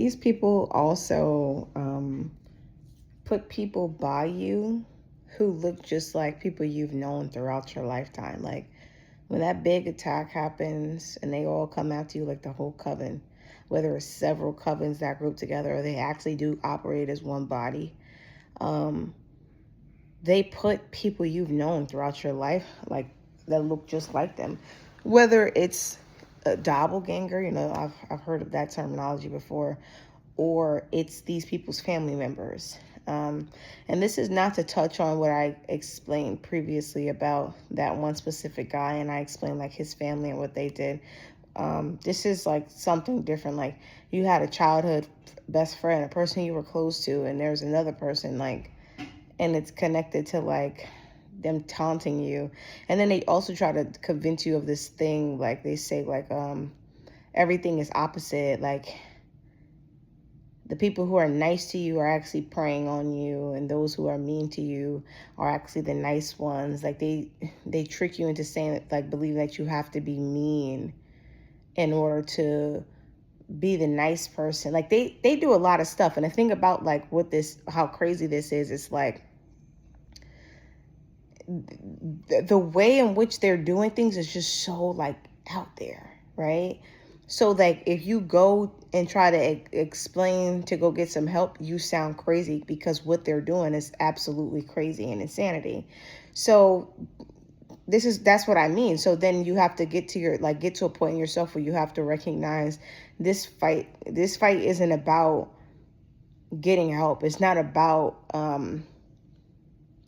these people also put people by you who look just like people you've known throughout your lifetime. Like when that big attack happens and they all come after you, like the whole coven, whether it's several covens that group together or they actually do operate as one body, um, they put people you've known throughout your life, like that look just like them. Whether it's a doppelganger, I've heard of that terminology before, or it's these people's family members. Um, and this is not to touch on what I explained previously about that one specific guy, and I explained like his family and what they did. This is like something different. Like you had a childhood best friend, a person you were close to, and there's another person like, and it's connected to like them taunting you, and then they also try to convince you of this thing. Like they say like everything is opposite. Like the people who are nice to you are actually preying on you, and those who are mean to you are actually the nice ones. Like they trick you into saying that, like believing that you have to be mean in order to be the nice person. Like they do a lot of stuff. And the thing about like what this, how crazy this is, it's like the way in which they're doing things is just so like out there, right? So like if you go and try to explain to go get some help, you sound crazy because what they're doing is absolutely crazy and insanity. So that's what I mean. So then you have to get to a point in yourself where you have to recognize this fight isn't about getting help. It's not about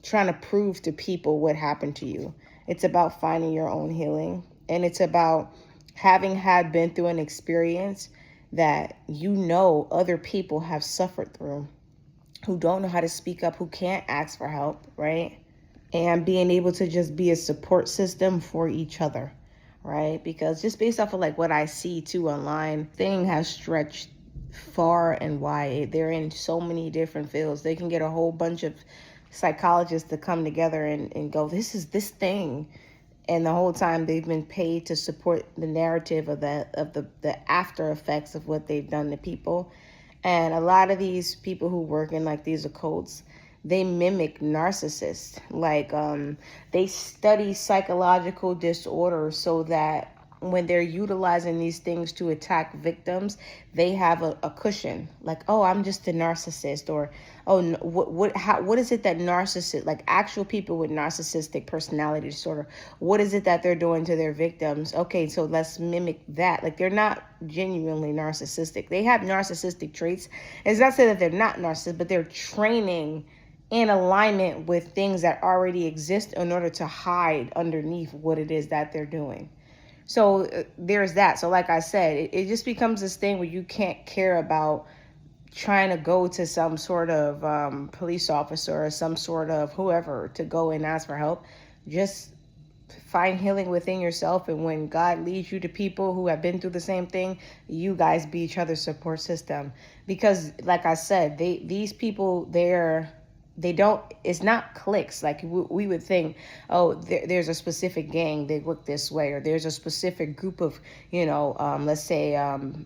trying to prove to people what happened to you. It's about finding your own healing. And it's about having been through an experience that other people have suffered through, who don't know how to speak up, who can't ask for help, right? And being able to just be a support system for each other, right? Because just based off of like what I see too online, thing has stretched far and wide. They're in so many different fields. They can get a whole bunch of psychologists to come together and go, this is this thing. And the whole time they've been paid to support the narrative of the after effects of what they've done to people. And a lot of these people who work in like these occults, they mimic narcissists. Like they study psychological disorders so that when they're utilizing these things to attack victims, they have a cushion. Like, oh, I'm just a narcissist, or oh, what is it that narcissist, like actual people with narcissistic personality disorder, what is it that they're doing to their victims? Okay, so let's mimic that. Like they're not genuinely narcissistic. They have narcissistic traits. It's not to say that they're not narcissists, but they're training in alignment with things that already exist in order to hide underneath what it is that they're doing. So there's that. So like I said, it just becomes this thing where you can't care about trying to go to some sort of police officer or some sort of whoever to go and ask for help. Just find healing within yourself. And when God leads you to people who have been through the same thing, you guys be each other's support system. Because like I said, these people, they don't, it's not cliques like we would think. Oh, there's a specific gang, they look this way, or there's a specific group of let's say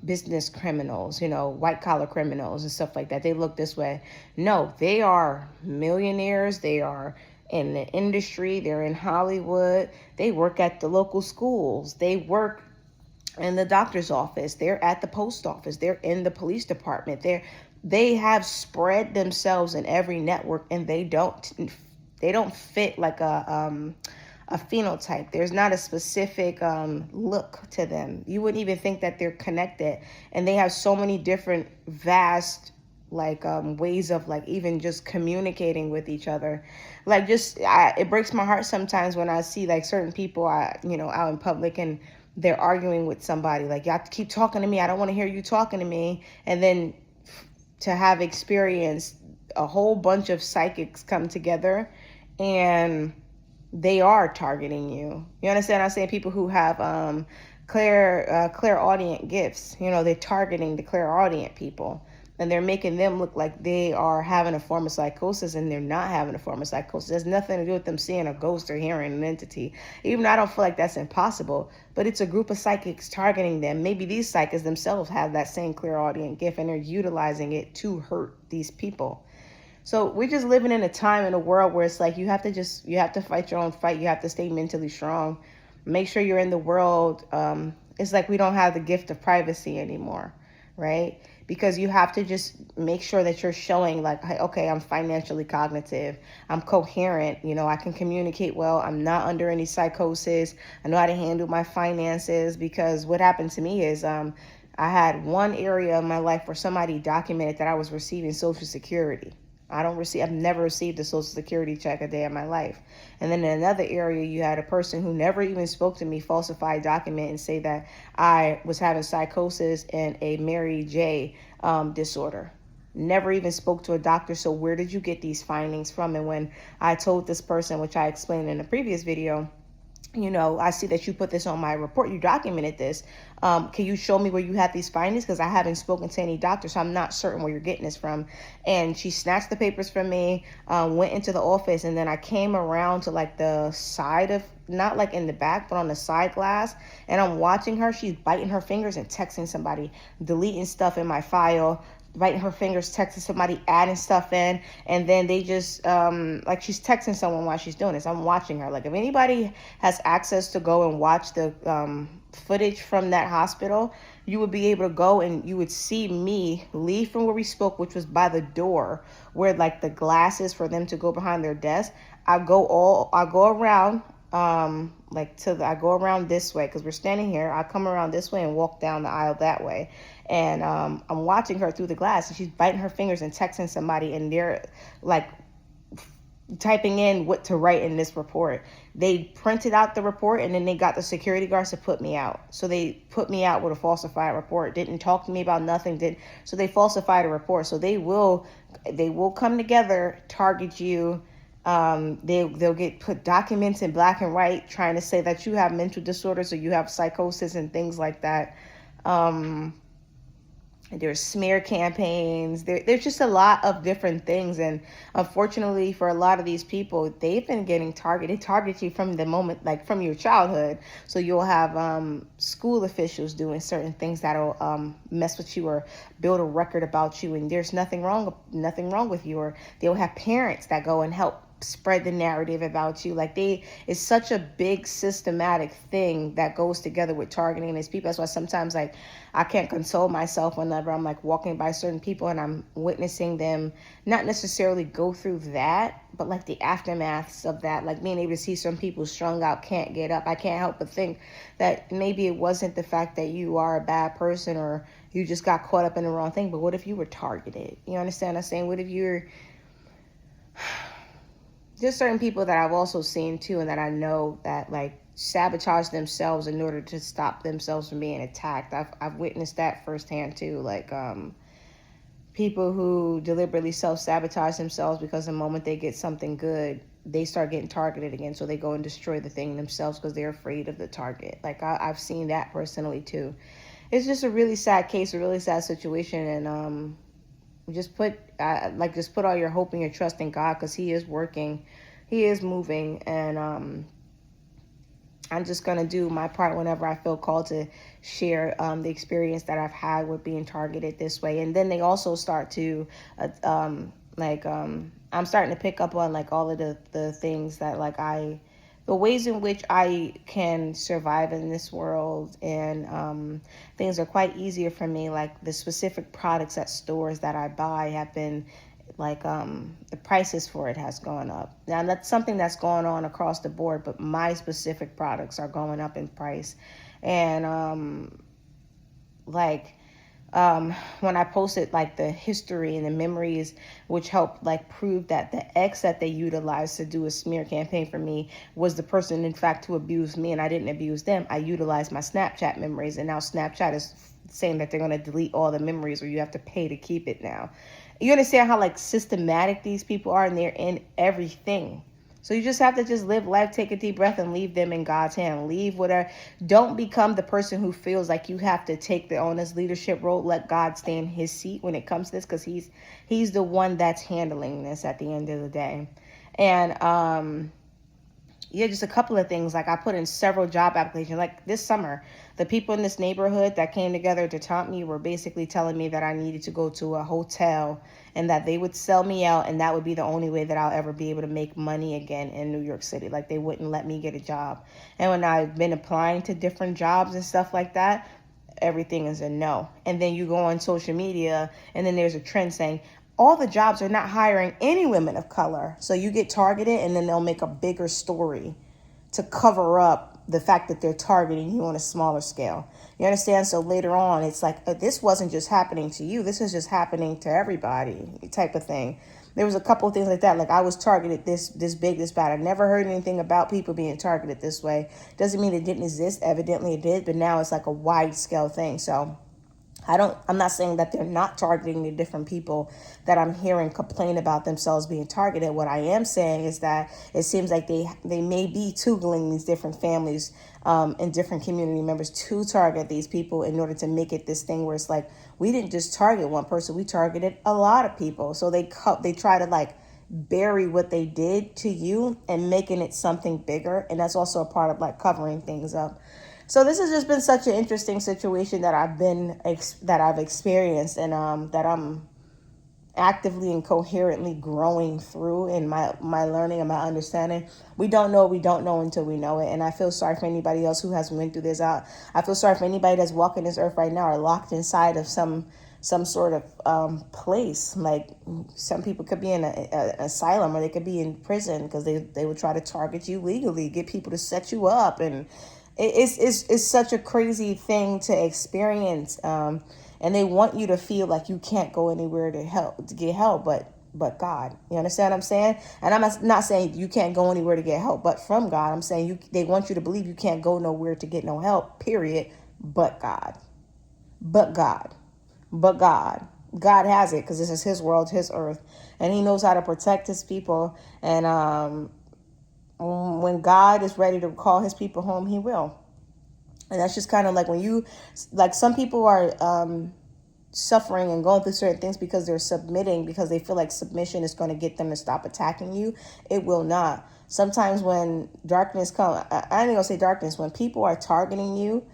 business criminals, white collar criminals and stuff like that, they look this way. No, they are millionaires, they are in the industry, they're in Hollywood, they work at the local schools, they work in the doctor's office, they're at the post office, they're in the police department, they have spread themselves in every network, and they don't fit like a phenotype. There's not a specific look to them. You wouldn't even think that they're connected, and they have so many different vast like ways of like even just communicating with each other. Like it breaks my heart sometimes when I see like certain people out in public, and they're arguing with somebody. Like, you have to keep talking to me, I don't want to hear you talking to me. And then to have experienced a whole bunch of psychics come together, and they are targeting you. You understand? I'm saying people who have clairaudient gifts. They're targeting the clairaudient people. and they're making them look like they are having a form of psychosis, and they're not having a form of psychosis. It has nothing to do with them seeing a ghost or hearing an entity. Even though I don't feel like that's impossible, but it's a group of psychics targeting them. Maybe these psychics themselves have that same clairaudient gift, and they're utilizing it to hurt these people. So we're just living in a time in a world where it's like you have to fight your own fight. You have to stay mentally strong. Make sure you're in the world. It's like we don't have the gift of privacy anymore, right? Because you have to just make sure that you're showing like, okay, I'm financially cognitive. I'm coherent. I can communicate well. I'm not under any psychosis. I know how to handle my finances, because what happened to me is I had one area of my life where somebody documented that I was receiving Social Security. I've never received a Social Security check a day in my life. And then in another area, you had a person who never even spoke to me falsify a document and say that I was having psychosis and a Mary J disorder. Never even spoke to a doctor. So where did you get these findings from? And when I told this person, which I explained in the previous video, I see that you put this on my report. You documented this. Can you show me where you had these findings? Because I haven't spoken to any doctor, so I'm not certain where you're getting this from. And she snatched the papers from me, went into the office, and then I came around to like the side of, not like in the back, but on the side glass. And I'm watching her. She's biting her fingers and texting somebody, deleting stuff in my file, biting her fingers, texting somebody, adding stuff in, and then they just like she's texting someone while she's doing this. I'm watching her. Like if anybody has access to go and watch the footage from that hospital, you would be able to go and you would see me leave from where we spoke, which was by the door where like the glass is for them to go behind their desk. I go around I go around this way because we're standing here. I come around this way and walk down the aisle that way. And I'm watching her through the glass, and she's biting her fingers and texting somebody, and they're like typing in what to write in this report. They printed out the report, and then they got the security guards to put me out. So they put me out with a falsified report. Didn't talk to me about nothing. So they falsified a report. So they will come together, target you. They'll put documents in black and white trying to say that you have mental disorders or you have psychosis and things like that. There's smear campaigns. There's just a lot of different things. And unfortunately for a lot of these people, they've been getting targeted. They target you from the moment, like from your childhood. So you'll have school officials doing certain things that'll mess with you or build a record about you. And there's nothing wrong with you. Or they'll have parents that go and help spread the narrative about you. Like it's such a big systematic thing that goes together with targeting these people. That's why sometimes like I can't console myself whenever I'm like walking by certain people and I'm witnessing them not necessarily go through that, but like the aftermaths of that, like being able to see some people strung out, can't get up. I can't help but think that maybe it wasn't the fact that you are a bad person or you just got caught up in the wrong thing, but what if you were targeted? You understand what I'm saying? What if you're just certain people that I've also seen too, and that I know that like sabotage themselves in order to stop themselves from being attacked. I've witnessed that firsthand too. Like people who deliberately self-sabotage themselves because the moment they get something good, they start getting targeted again. So they go and destroy the thing themselves because they're afraid of the target. Like I've seen that personally too. It's just a really sad case, a really sad situation, and just put all your hope and your trust in God, because He is working, He is moving, and I'm just gonna do my part whenever I feel called to share the experience that I've had with being targeted this way. And then they also start to I'm starting to pick up on like all of the things that like the ways in which I can survive in this world, and things are quite easier for me. Like the specific products at stores that I buy have been like the prices for it has gone up. Now that's something that's going on across the board, but my specific products are going up in price. And when I posted like the history and the memories, which helped like prove that the ex that they utilized to do a smear campaign for me was the person in fact who abused me, and I didn't abuse them. I utilized my Snapchat memories, and now Snapchat is saying that they're going to delete all the memories, or you have to pay to keep it now. You understand how like systematic these people are, and they're in everything. So you just have to just live life, take a deep breath, and leave them in God's hand. Leave whatever. Don't become the person who feels like you have to take the owner's leadership role. Let God stay in His seat when it comes to this, because He's the one that's handling this at the end of the day. And yeah, just a couple of things. Like, I put in several job applications. Like this summer, the people in this neighborhood that came together to taunt me were basically telling me that I needed to go to a hotel and that they would sell me out, and that would be the only way that I'll ever be able to make money again in New York City. Like, they wouldn't let me get a job. And when I've been applying to different jobs and stuff like that, everything is a no. And then you go on social media and then there's a trend saying all the jobs are not hiring any women of color. So you get targeted, and then they'll make a bigger story to cover up the fact that they're targeting you on a smaller scale. You understand? So later on, it's like, this wasn't just happening to you. This is just happening to everybody type of thing. There was a couple of things like that. Like, I was targeted this big, this bad. I never heard anything about people being targeted this way. Doesn't mean it didn't exist. Evidently it did, but now it's like a wide scale thing. So I'm not saying that they're not targeting the different people that I'm hearing complain about themselves being targeted. What I am saying is that it seems like they may be tootling these different families and different community members to target these people in order to make it this thing where it's like, we didn't just target one person, we targeted a lot of people. So they try to like bury what they did to you and making it something bigger. And that's also a part of like covering things up. So this has just been such an interesting situation that I've experienced, and that I'm actively and coherently growing through in my learning and my understanding. We don't know what we don't know until we know it. And I feel sorry for anybody else who has went through this. I feel sorry for anybody that's walking this earth right now or locked inside of some sort of place. Like, some people could be in an asylum, or they could be in prison because they would try to target you legally, get people to set you up. And it's such a crazy thing to experience. And they want you to feel like you can't go anywhere to get help, but God. You understand what I'm saying? And I'm not saying you can't go anywhere to get help, but from God. I'm saying they want you to believe you can't go nowhere to get no help, period, but God. But God. But God. God has it, because this is His world, His earth, and He knows how to protect His people. And when God is ready to call His people home, He will. And that's just kind of like when you, like, some people are suffering and going through certain things because they're submitting, because they feel like submission is going to get them to stop attacking you. It will not. Sometimes when darkness comes, I ain't gonna say darkness, when people are targeting you,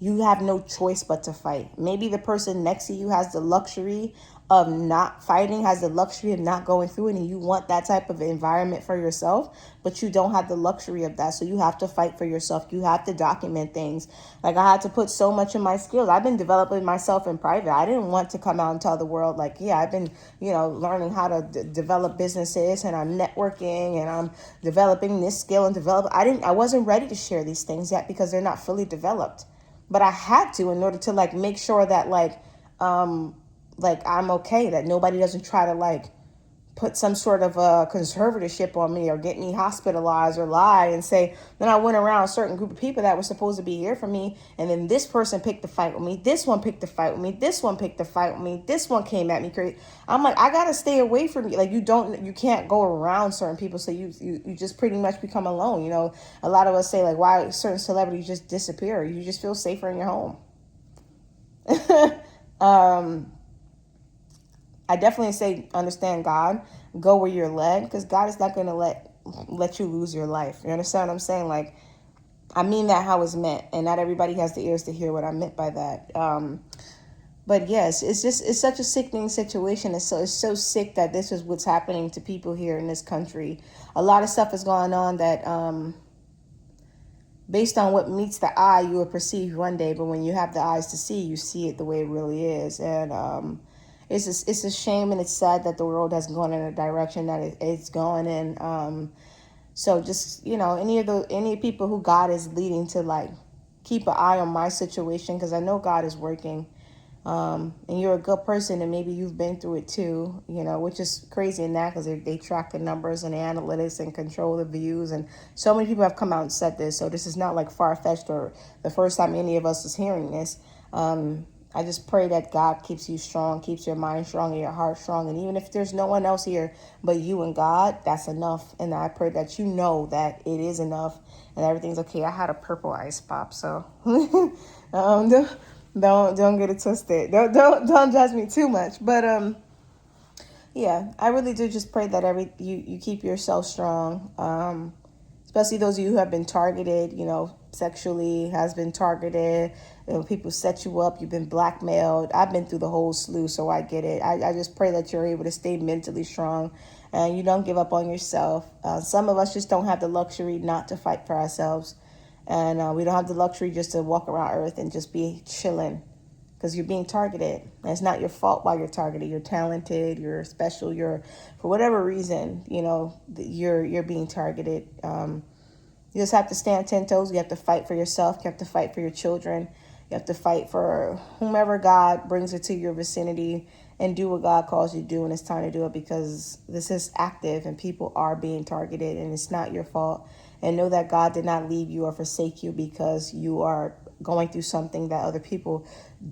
you have no choice but to fight. Maybe the person next to you has the luxury of not fighting, has the luxury of not going through it, and you want that type of environment for yourself, but you don't have the luxury of that. So you have to fight for yourself. You have to document things. Like, I had to put so much of my skills. I've been developing myself in private. I didn't want to come out and tell the world, like, yeah, I've been, learning how to develop businesses, and I'm networking, and I'm developing this skill and I wasn't ready to share these things yet because they're not fully developed. But I had to, in order to like make sure that like I'm okay, that nobody doesn't try to like put some sort of a conservatorship on me or get me hospitalized or lie and say, then I went around a certain group of people that were supposed to be here for me, and then this person picked the fight with me, this one picked the fight with me, this one picked the fight with me, this one came at me crazy. I'm like, I gotta stay away from you. Like, you can't go around certain people, so you just pretty much become alone. A lot of us say, like, why certain celebrities just disappear. You just feel safer in your home. I definitely say understand God, go where you're led, because God is not going to let you lose your life. You understand what I'm saying? Like, I mean that how it's meant, and not everybody has the ears to hear what I meant by that. But yes, it's such a sickening situation. It's so sick that this is what's happening to people here in this country. A lot of stuff is going on that based on what meets the eye, you will perceive one day, but when you have the eyes to see, you see it the way it really is. And it's a shame, and it's sad that the world has gone in a direction that it's gone in. So just, any people who God is leading to, like, keep an eye on my situation, because I know God is working. And you're a good person, and maybe you've been through it too, which is crazy in that, because they track the numbers and the analytics and control the views. And so many people have come out and said this. So this is not like far-fetched or the first time any of us is hearing this. I just pray that God keeps you strong, keeps your mind strong and your heart strong. And even if there's no one else here but you and God, that's enough. And I pray that you know that it is enough and everything's okay. I had a purple ice pop, so don't get it twisted. Don't judge me too much. But yeah, I really do just pray that you keep yourself strong. Especially those of you who have been targeted, sexually has been targeted. People set you up. You've been blackmailed. I've been through the whole slew, so I get it. I just pray that you're able to stay mentally strong and you don't give up on yourself. Some of us just don't have the luxury not to fight for ourselves. And we don't have the luxury just to walk around Earth and just be chilling because you're being targeted. And it's not your fault why you're targeted. You're talented. You're special. For whatever reason, you're being targeted. You just have to stand 10 toes. You have to fight for yourself. You have to fight for your children. You have to fight for whomever God brings into your vicinity and do what God calls you to do when it's time to do it, because this is active and people are being targeted and it's not your fault. And know that God did not leave you or forsake you because you are going through something that other people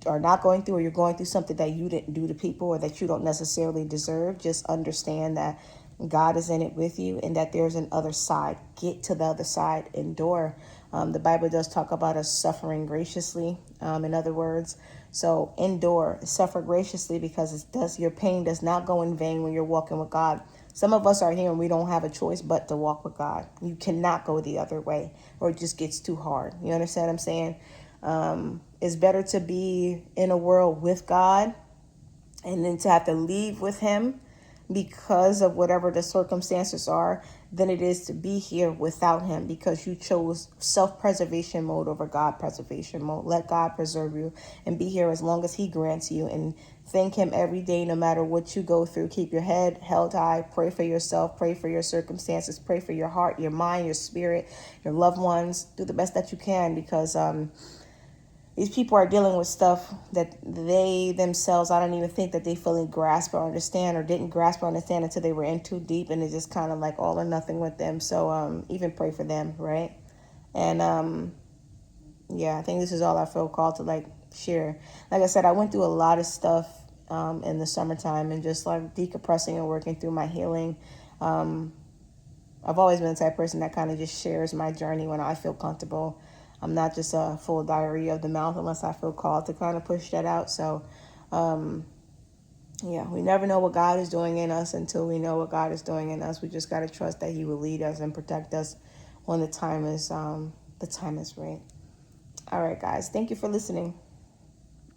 are not going through, or you're going through something that you didn't do to people or that you don't necessarily deserve. Just understand that God is in it with you and that there's an other side. Get to the other side. Endure. The Bible does talk about us suffering graciously, in other words. So endure, suffer graciously, because your pain does not go in vain when you're walking with God. Some of us are here and we don't have a choice but to walk with God. You cannot go the other way or it just gets too hard. You understand what I'm saying? It's better to be in a world with God and then to have to leave with him because of whatever the circumstances are than it is to be here without him because you chose self-preservation mode over God preservation mode. Let God preserve you and be here as long as he grants you, and thank him every day no matter what you go through. Keep your head held high. Pray for yourself. Pray for your circumstances. Pray for your heart, your mind, your spirit, your loved ones. Do the best that you can, because these people are dealing with stuff that they themselves, I don't even think that they fully grasp or understand, or didn't grasp or understand until they were in too deep, and it's just kind of like all or nothing with them. So even pray for them, right? And yeah, I think this is all I feel called to share. Like I said, I went through a lot of stuff in the summertime and just decompressing and working through my healing. I've always been the type of person that kind of just shares my journey when I feel comfortable. I'm not just a full diary of the mouth unless I feel called to kind of push that out. So, yeah, we never know what God is doing in us until we know what God is doing in us. We just got to trust that he will lead us and protect us when the time is right. All right, guys. Thank you for listening.